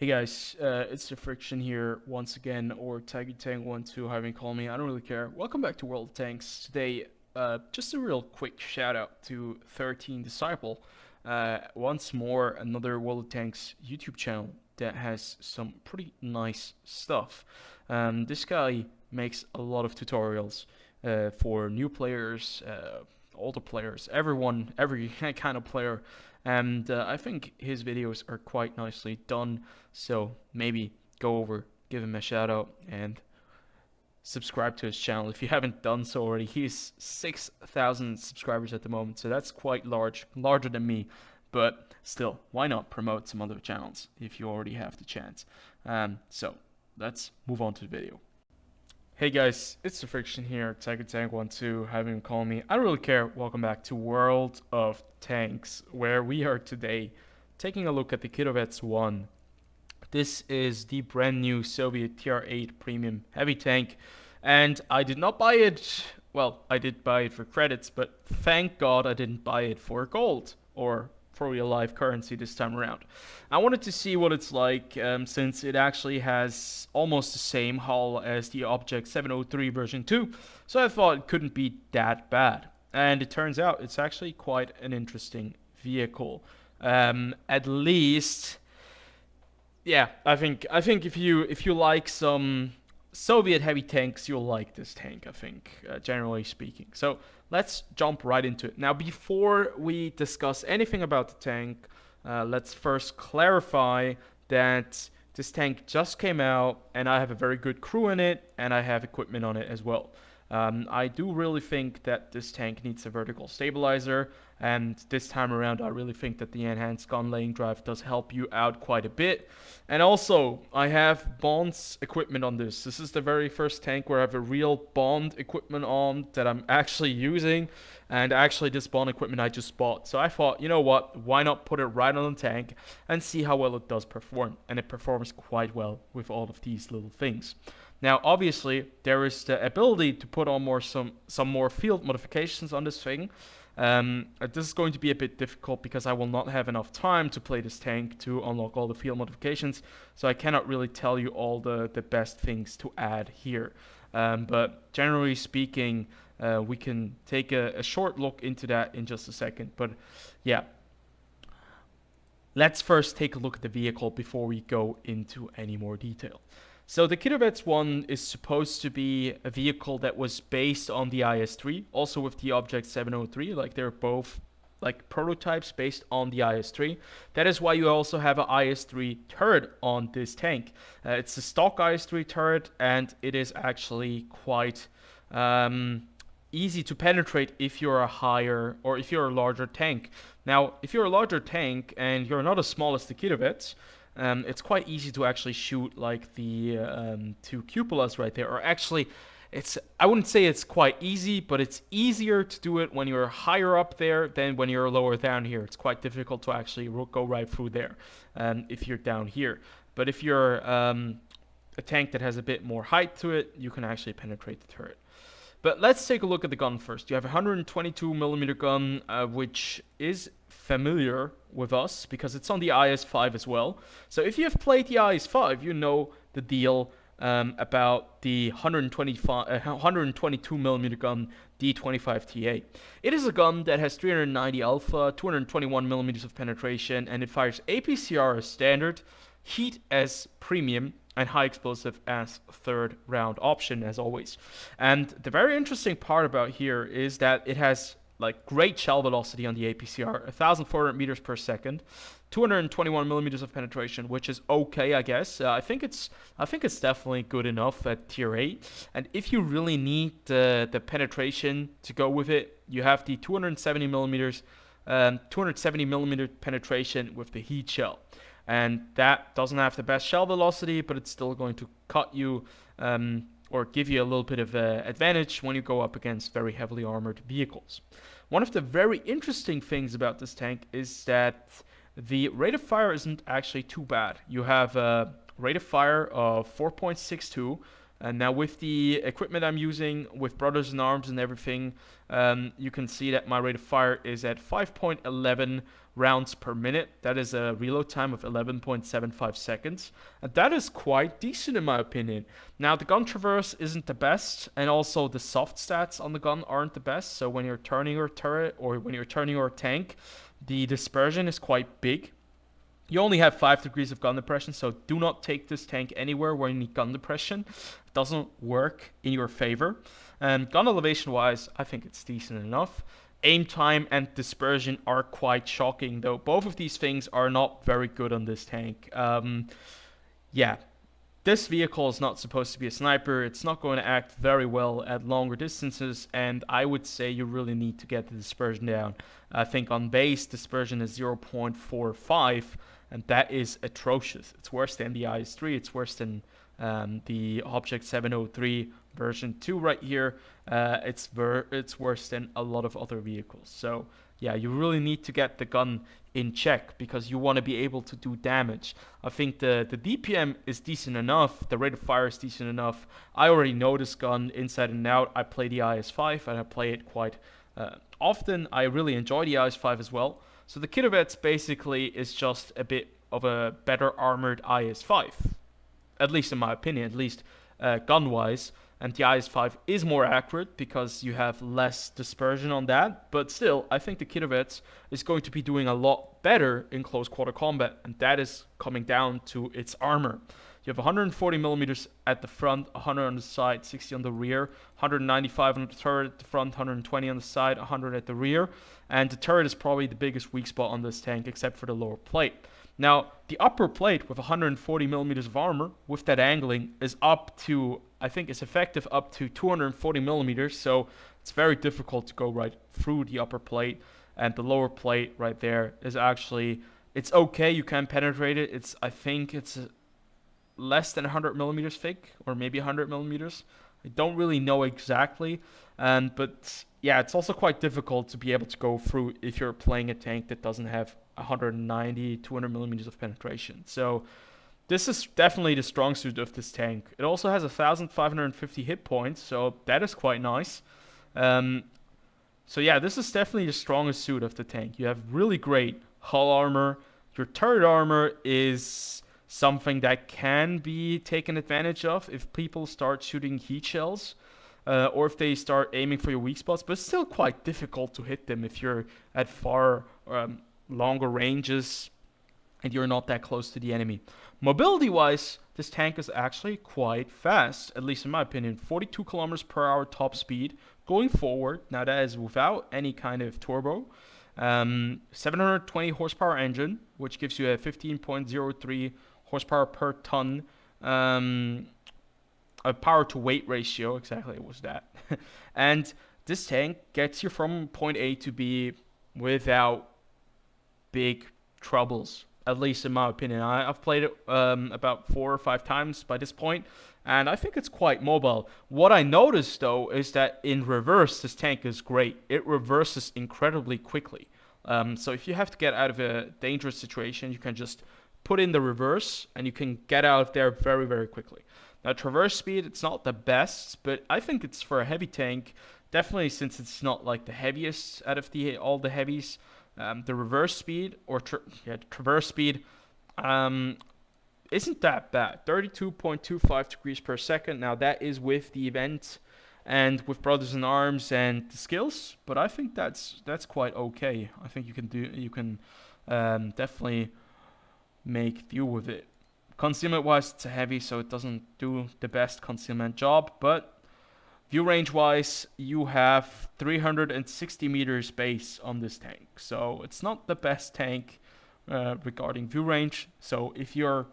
Hey guys, it's TheFrXion here once again, or TigerTank12, however you call me, I don't really care. Welcome back to World of Tanks. Today, just a real quick shout out to 13 Disciple. Once more, another World of Tanks YouTube channel that has some pretty nice stuff. This guy makes a lot of tutorials for new players, older players, everyone, every kind of player. And I think his videos are quite nicely done, so maybe go over, give him a shout out, and subscribe to his channel if you haven't done so already. He's 6,000 subscribers at the moment, so that's quite large, larger than me, but still, why not promote some other channels if you already have the chance. So let's move on to the video. Hey guys, it's TheFrXion here, TigerTank12, having call me. I don't really care. Welcome back to World of Tanks, where we are today taking a look at the KIROVETS-1. This is the brand new Soviet TR-8 premium heavy tank, and I did not buy it. Well, I did buy it for credits, but thank God I didn't buy it for gold or for real life currency this time around. I wanted to see what it's like, since it actually has almost the same hull as the Object 703 version 2, so I thought it couldn't be that bad. And it turns out it's actually quite an interesting vehicle. At least, yeah, I think if you like some Soviet heavy tanks, you'll like this tank, I think, generally speaking. So let's jump right into it. Now, before we discuss anything about the tank, let's first clarify that this tank just came out and I have a very good crew in it and I have equipment on it as well. I do really think that this tank needs a vertical stabilizer, and this time around I really think that the enhanced gun laying drive does help you out quite a bit. And also, I have Bond's equipment on this. This is the very first tank where I have a real Bond equipment on that I'm actually using, and actually this Bond equipment I just bought. So I thought, you know what, why not put it right on the tank and see how well it does perform. And it performs quite well with all of these little things. Now, obviously, there is the ability to put on some more field modifications on this thing. This is going to be a bit difficult because I will not have enough time to play this tank to unlock all the field modifications, so I cannot really tell you all the best things to add here. But generally speaking, we can take a short look into that in just a second. But yeah, let's first take a look at the vehicle before we go into any more detail. So the KIROVETS-1 is supposed to be a vehicle that was based on the IS-3, also with the Object 703, like they're both like prototypes based on the IS-3. That is why you also have an IS-3 turret on this tank. It's a stock IS-3 turret, and it is actually quite easy to penetrate if you're a higher or if you're a larger tank. Now, if you're a larger tank and you're not as small as the KIROVETS, it's quite easy to actually shoot like the two cupolas right there. Or actually, I wouldn't say it's quite easy, but it's easier to do it when you're higher up there than when you're lower down here. It's quite difficult to actually go right through there if you're down here. But if you're a tank that has a bit more height to it, you can actually penetrate the turret. But let's take a look at the gun first. You have a 122mm gun, which is familiar with us because it's on the IS-5 as well. So if you have played the IS-5, you know the deal about the 122mm gun D25TA. It is a gun that has 390 alpha, 221mm of penetration, and it fires APCR as standard, heat as premium, and high explosive as third round option, as always. And the very interesting part about here is that it has like great shell velocity on the APCR, 1,400 meters per second, 221mm of penetration, which is okay, I guess. I think it's definitely good enough at tier 8. And if you really need the penetration to go with it, you have the 270mm penetration with the heat shell. And that doesn't have the best shell velocity, but it's still going to cut you or give you a little bit of advantage when you go up against very heavily armored vehicles. One of the very interesting things about this tank is that the rate of fire isn't actually too bad. You have a rate of fire of 4.62, and now with the equipment I'm using with Brothers in Arms and everything, you can see that my rate of fire is at 5.11, rounds per minute. That is a reload time of 11.75 seconds. And that is quite decent in my opinion. Now the gun traverse isn't the best, and also the soft stats on the gun aren't the best. So when you're turning your turret or when you're turning your tank, the dispersion is quite big. You only have 5 degrees of gun depression, so do not take this tank anywhere where you need gun depression. It doesn't work in your favor. Gun elevation wise, I think it's decent enough. Aim time and dispersion are quite shocking, though. Both of these things are not very good on this tank. Yeah, this vehicle is not supposed to be a sniper. It's not going to act very well at longer distances, and I would say you really need to get the dispersion down. I think on base, dispersion is 0.45, and that is atrocious. It's worse than the IS-3. It's worse than the Object 703 version 2 right here. It's worse than a lot of other vehicles. So yeah, you really need to get the gun in check because you want to be able to do damage. I think the DPM is decent enough. The rate of fire is decent enough. I already know this gun inside and out. I play the IS-5 and I play it quite often. I really enjoy the IS-5 as well. So the KIROVETS basically is just a bit of a better armored IS-5. At least in my opinion, at least gun-wise. And the IS-5 is more accurate because you have less dispersion on that. But still, I think the KIROVETS is going to be doing a lot better in close quarter combat. And that is coming down to its armor. You have 140 millimeters at the front, 100 on the side, 60 on the rear, 195 on the turret at the front, 120 on the side, 100 at the rear. And the turret is probably the biggest weak spot on this tank except for the lower plate. Now, the upper plate with 140 millimeters of armor with that angling is up to, I think it's effective up to 240 millimeters. So it's very difficult to go right through the upper plate. And the lower plate right there is actually, it's okay. You can penetrate it. I think it's less than 100 millimeters thick or maybe 100 millimeters. I don't really know exactly. But yeah, it's also quite difficult to be able to go through if you're playing a tank that doesn't have 190, 200 millimeters of penetration. So this is definitely the strong suit of this tank. It also has 1,550 hit points, so that is quite nice. So yeah, this is definitely the strongest suit of the tank. You have really great hull armor. Your turret armor is something that can be taken advantage of if people start shooting heat shells. Or if they start aiming for your weak spots, but it's still quite difficult to hit them if you're at far longer ranges and you're not that close to the enemy. Mobility wise, this tank is actually quite fast, at least in my opinion. 42 kilometers per hour top speed going forward. Now that is without any kind of turbo. 720 horsepower engine, which gives you a 15.03 horsepower per ton. A power to weight ratio, exactly, it was that. And this tank gets you from point A to B without big troubles, at least in my opinion. I've played it about 4 or 5 times by this point, and I think it's quite mobile. What I noticed though is that in reverse, this tank is great. It reverses incredibly quickly. So if you have to get out of a dangerous situation, you can just put in the reverse and you can get out of there very, very quickly. Now, traverse speed, it's not the best, but I think it's for a heavy tank, definitely since it's not like the heaviest out of all the heavies. The reverse speed, or traverse speed, isn't that bad. 32.25 degrees per second. Now, that is with the event and with Brothers in Arms and the skills, but I think that's quite okay. I think you can definitely make do with it. Concealment wise, it's a heavy, so it doesn't do the best concealment job, but view range wise, you have 360 meters base on this tank, so it's not the best tank regarding view range. So if you're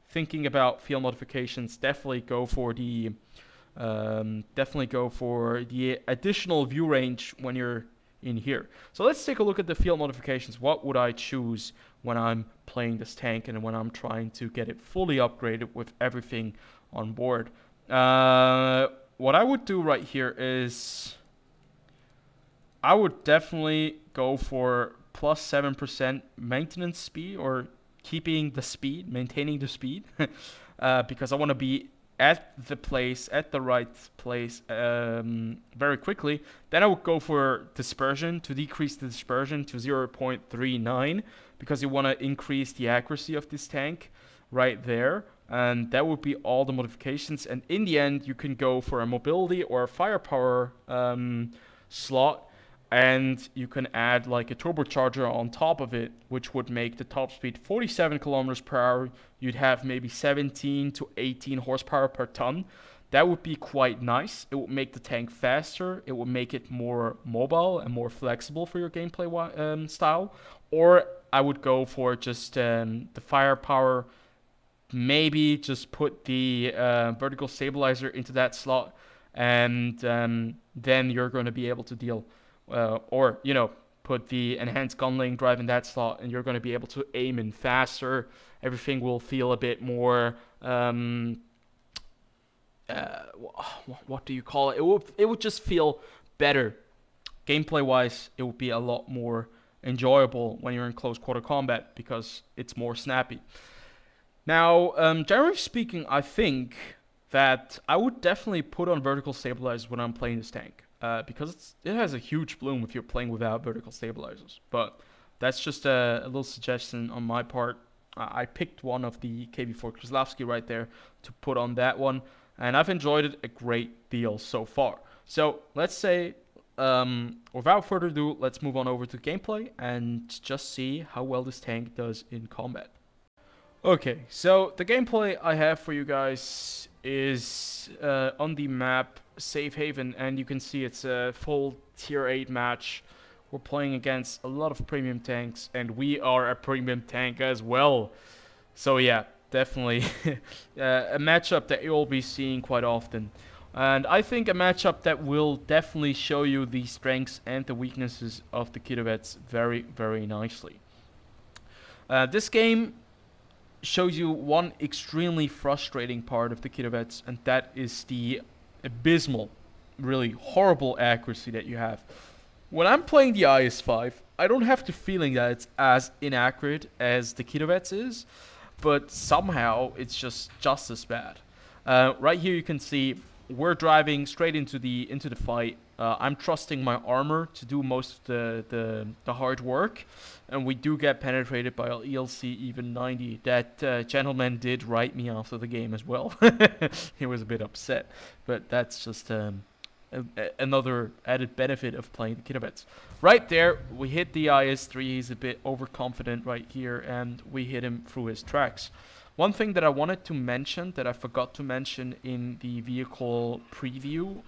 thinking about field modifications, definitely go for the additional view range when you're in here. So let's take a look at the field modifications. What would I choose when I'm playing this tank and when I'm trying to get it fully upgraded with everything on board? What I would do right here is I would definitely go for plus 7% maintenance speed, or keeping the speed, maintaining the speed, because I want to be at the right place very quickly, then I would go for dispersion, to decrease the dispersion to 0.39, because you want to increase the accuracy of this tank right there. And that would be all the modifications. And in the end, you can go for a mobility or a firepower slot, and you can add like a turbocharger on top of it, which would make the top speed 47 kilometers per hour. You'd have maybe 17 to 18 horsepower per ton. That would be quite nice. It would make the tank faster. It would make it more mobile and more flexible for your gameplay style. Or I would go for just the firepower. Maybe just put the vertical stabilizer into that slot, and then you're going to be able to deal, or put the enhanced gunling drive in that slot, and you're going to be able to aim in faster. Everything will feel a bit more. What do you call it? It would just feel better, gameplay wise. It would be a lot more enjoyable when you're in close quarter combat because it's more snappy. Now, generally speaking, I think that I would definitely put on vertical stabilizers when I'm playing this tank, because it has a huge bloom if you're playing without vertical stabilizers. But that's just a little suggestion on my part. I picked one of the KV4 Kraslavsky right there to put on that one, and I've enjoyed it a great deal so far. So let's say, without further ado, let's move on over to gameplay and just see how well this tank does in combat. Okay, so the gameplay I have for you guys is on the map Safe Haven, and you can see it's a full tier 8 match. We're playing against a lot of premium tanks, and we are a premium tank as well. So yeah, definitely a matchup that you'll be seeing quite often. And I think a matchup that will definitely show you the strengths and the weaknesses of the KIROVETS very, very nicely. This game shows you one extremely frustrating part of the KIROVETS, and that is the abysmal, really horrible accuracy that you have. When I'm playing the IS-5, I don't have the feeling that it's as inaccurate as the KIROVETS is, but somehow it's just as bad. Right here you can see we're driving straight into the fight. I'm trusting my armor to do most of the hard work, and we do get penetrated by an ELC even 90. That gentleman did write me after the game as well. He was a bit upset, but that's just another added benefit of playing the KIROVETS. Right there, we hit the IS-3. He's a bit overconfident right here, and we hit him through his tracks. One thing that I wanted to mention that I forgot to mention in the vehicle preview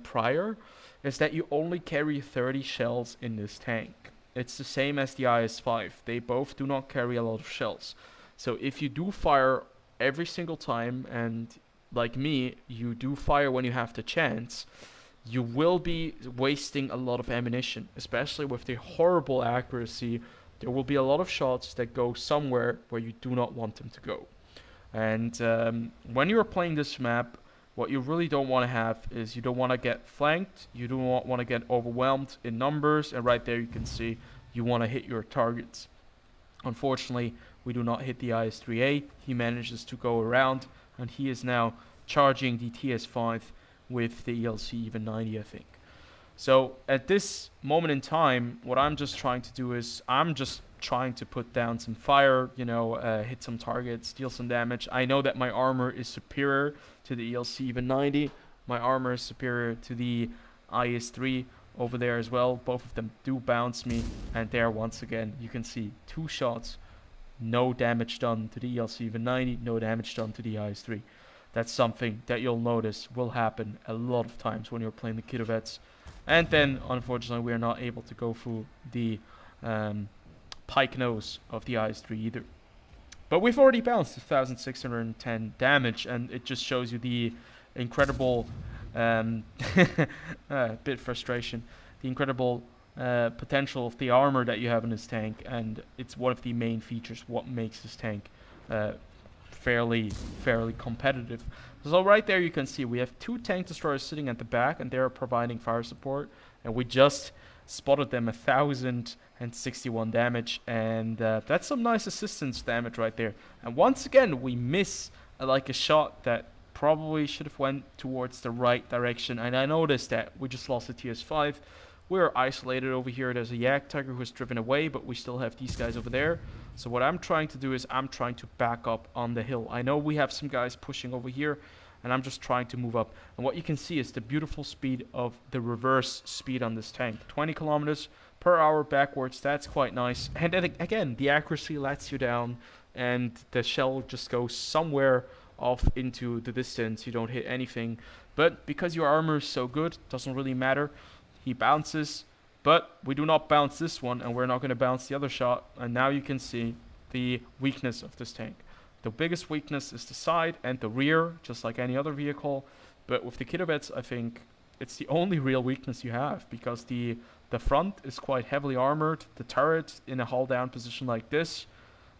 prior is that you only carry 30 shells in this tank. It's the same as the IS-5. They both do not carry a lot of shells. So if you do fire every single time, and like me, you do fire when you have the chance, you will be wasting a lot of ammunition, especially with the horrible accuracy. There will be a lot of shots that go somewhere where you do not want them to go. And when you're playing this map, what you really don't want to have is you don't want to get flanked, you do not want to get overwhelmed in numbers, and right there you can see you want to hit your targets. Unfortunately, we do not hit the IS-3A. He manages to go around, and he is now charging the TS-5 with the ELC even 90, I think. So at this moment in time, what I'm just trying to do is I'm just trying to put down some fire, hit some targets, deal some damage. I know that my armor is superior to the ELC even 90. My armor is superior to the IS-3 over there as well. Both of them do bounce me, and there once again you can see 2 shots, no damage done to the ELC even 90, no damage done to the IS-3. That's something that you'll notice will happen a lot of times when you're playing the KIROVETS. And then, unfortunately, we are not able to go through the pike nose of the IS-3 either. But we've already bounced 1,610 damage, and it just shows you the incredible, bit frustration, the incredible potential of the armor that you have in this tank, and it's one of the main features what makes this tank fairly competitive. So right there you can see we have 2 tank destroyers sitting at the back, and they're providing fire support, and we just spotted them 1,061 damage, and that's some nice assistance damage right there. And once again we miss like a shot that probably should have went towards the right direction. And I noticed that we just lost the TS5. We're isolated over here. There's a Yak Tiger who's driven away, but we still have these guys over there. So what I'm trying to do is I'm trying to back up on the hill. I know we have some guys pushing over here, and I'm just trying to move up. And what you can see is the beautiful speed of the reverse speed on this tank. 20 kilometers per hour backwards. That's quite nice. And then again, the accuracy lets you down, and the shell just goes somewhere off into the distance. You don't hit anything. But because your armor is so good, doesn't really matter. He bounces, but we do not bounce this one, and we're not going to bounce the other shot. And now you can see the weakness of this tank. The biggest weakness is the side and the rear, just like any other vehicle. But with the KIROVETS, I think it's the only real weakness you have, because the front is quite heavily armored. The turret in a hull down position like this,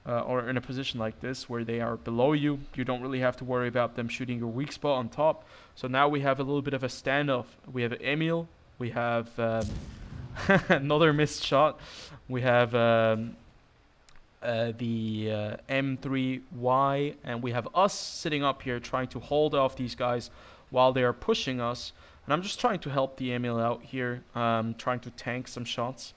or in a position like this where they are below you, you don't really have to worry about them shooting your weak spot on top. So now we have a little bit of a standoff. We have Emil. We have another missed shot. We have the M3Y, and we have us sitting up here trying to hold off these guys while they are pushing us. And I'm just trying to help the Emil out here, trying to tank some shots.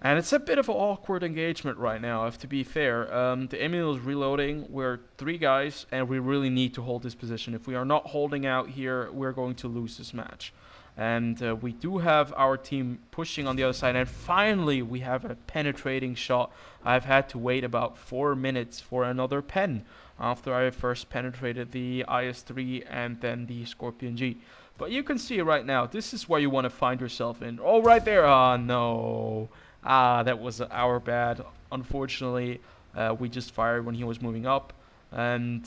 And it's a bit of an awkward engagement right now, if to be fair. The Emil is reloading. We're 3 guys, and we really need to hold this position. If we are not holding out here, we're going to lose this match. And we do have our team pushing on the other side. And finally, we have a penetrating shot. I've had to wait about 4 minutes for another pen after I first penetrated the IS-3 and then the Scorpion G. But you can see right now, this is where you want to find yourself in. Oh, right there. Ah, no. Ah, that was our bad. Unfortunately, we just fired when he was moving up. And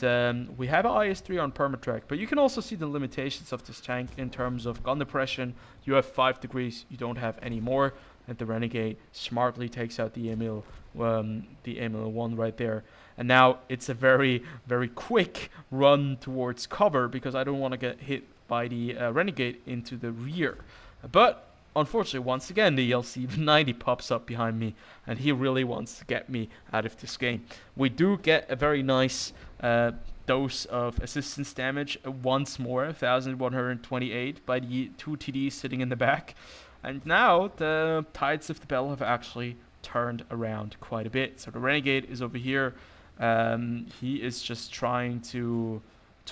we have an IS-3 on permatrack, but you can also see the limitations of this tank in terms of gun depression. You have 5 degrees, you don't have any more, and the Renegade smartly takes out the Emil 1 right there. And now it's a very, very quick run towards cover, because I don't want to get hit by the Renegade into the rear. But unfortunately, once again, the ELC-90 pops up behind me, and he really wants to get me out of this game. We do get a very nice dose of assistance damage once more, 1,128 by the 2 TDs sitting in the back. And now the tides of the battle have actually turned around quite a bit. So the Renegade is over here. He is just trying to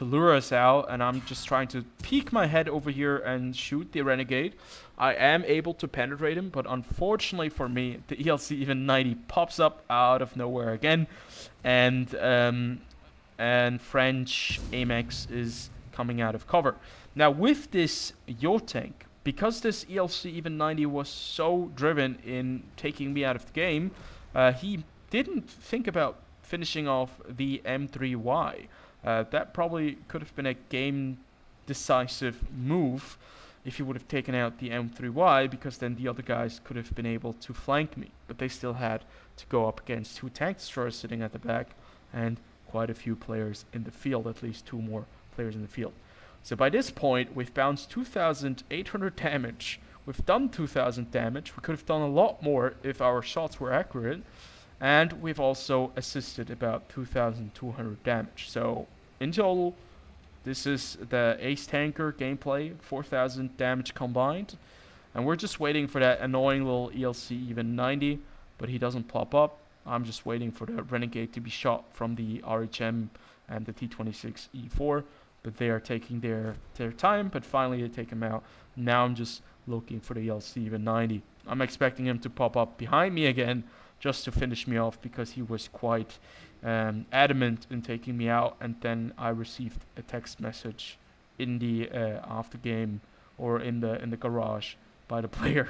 lure us out, and I'm just trying to peek my head over here and shoot the Renegade. I am able to penetrate him, but unfortunately for me, the ELC-90 pops up out of nowhere again, and French Amex is coming out of cover. Now with this yacht tank, because this ELC-90 was so driven in taking me out of the game, he didn't think about finishing off the M3Y. That probably could have been a game decisive move if he would have taken out the M3Y, because then the other guys could have been able to flank me. But they still had to go up against 2 tank destroyers sitting at the back and quite a few players in the field, at least 2 more players in the field. So by this point, we've bounced 2,800 damage. We've done 2,000 damage. We could have done a lot more if our shots were accurate. And we've also assisted about 2,200 damage. So in total, this is the Ace Tanker gameplay, 4,000 damage combined. And we're just waiting for that annoying little ELC-90, but he doesn't pop up. I'm just waiting for the Renegade to be shot from the RHM and the T26E4. But they are taking their time, but finally they take him out. Now I'm just looking for the ELC-90. I'm expecting him to pop up behind me again, just to finish me off, because he was quite adamant in taking me out. And then I received a text message in the after game, or in the garage, by the player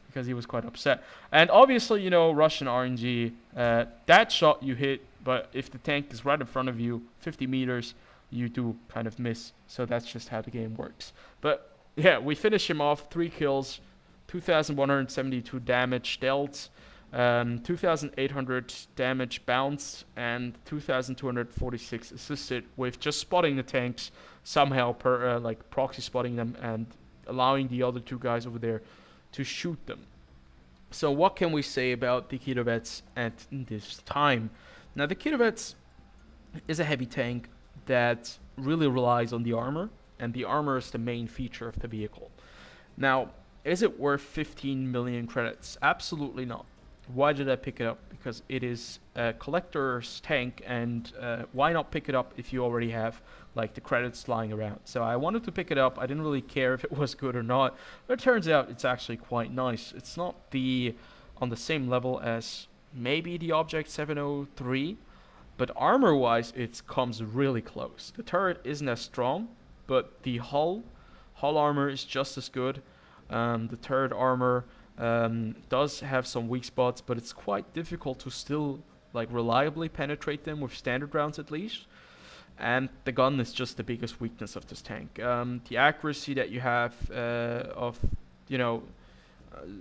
because he was quite upset. And obviously, you know, Russian RNG, that shot you hit, but if the tank is right in front of you, 50 meters, you do kind of miss. So that's just how the game works. But yeah, we finish him off, 3 kills, 2,172 damage dealt. 2,800 damage bounced, and 2,246 assisted with just spotting the tanks somehow, like proxy spotting them and allowing the other 2 guys over there to shoot them. So what can we say about the KIROVETS at this time? Now the KIROVETS is a heavy tank. that really relies on the armor, and the armor is the main feature of the vehicle. Now, is it worth 15 million credits? Absolutely not. Why did I pick it up? Because it is a collector's tank, and why not pick it up if you already have like the credits lying around? So I wanted to pick it up. I didn't really care if it was good or not, but it turns out it's actually quite nice. It's not on the same level as maybe the Object 703, but armor-wise, it comes really close. The turret isn't as strong, but the hull armor is just as good. The turret armor does have some weak spots, but it's quite difficult to still like reliably penetrate them with standard rounds at least. And the gun is just the biggest weakness of this tank. The accuracy that you have of, you know,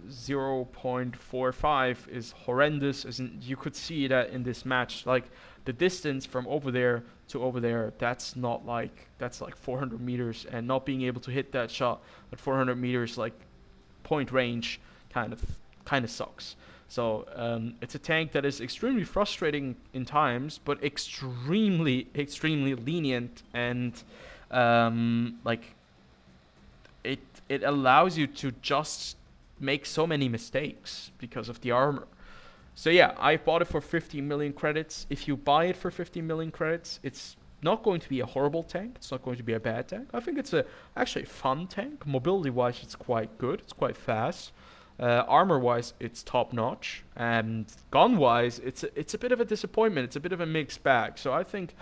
0.45 is horrendous. You could see that in this match. Like the distance from over there to over there, that's like 400 meters, and not being able to hit that shot at 400 meters, like point range, kind of sucks. So it's a tank that is extremely frustrating in times, but extremely lenient, and like it allows you to just make so many mistakes because of the armor. So yeah, I bought it for 50 million credits. If you buy it for 50 million credits, it's not going to be a horrible tank. It's not going to be a bad tank. I think it's actually a fun tank. Mobility wise, it's quite good. It's quite fast. Armor wise, it's top notch. And gun wise, it's a bit of a disappointment. It's a bit of a mixed bag. So I think,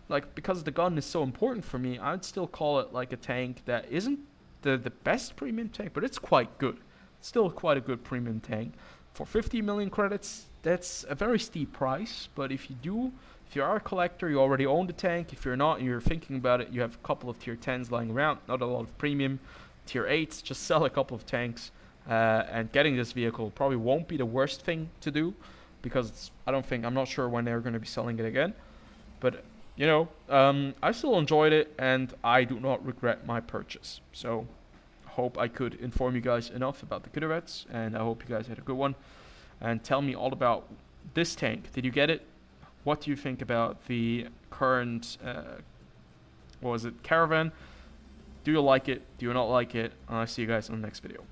like, because the gun is so important for me, I'd still call it like a tank that isn't the best premium tank, but it's quite good. It's still quite a good premium tank. For 50 million credits, that's a very steep price, but if you are a collector, you already own the tank. If you're not, you're thinking about it, you have a couple of tier 10s lying around, not a lot of premium. Tier 8s, just sell a couple of tanks, and getting this vehicle probably won't be the worst thing to do, because I'm not sure when they're going to be selling it again. But, you know, I still enjoyed it, and I do not regret my purchase. So, hope I could inform you guys enough about the KIROVETS, and I hope you guys had a good one. And tell me all about this tank. Did you get it? What do you think about the current, Caravan? Do you like it? Do you not like it? I'll see you guys in the next video.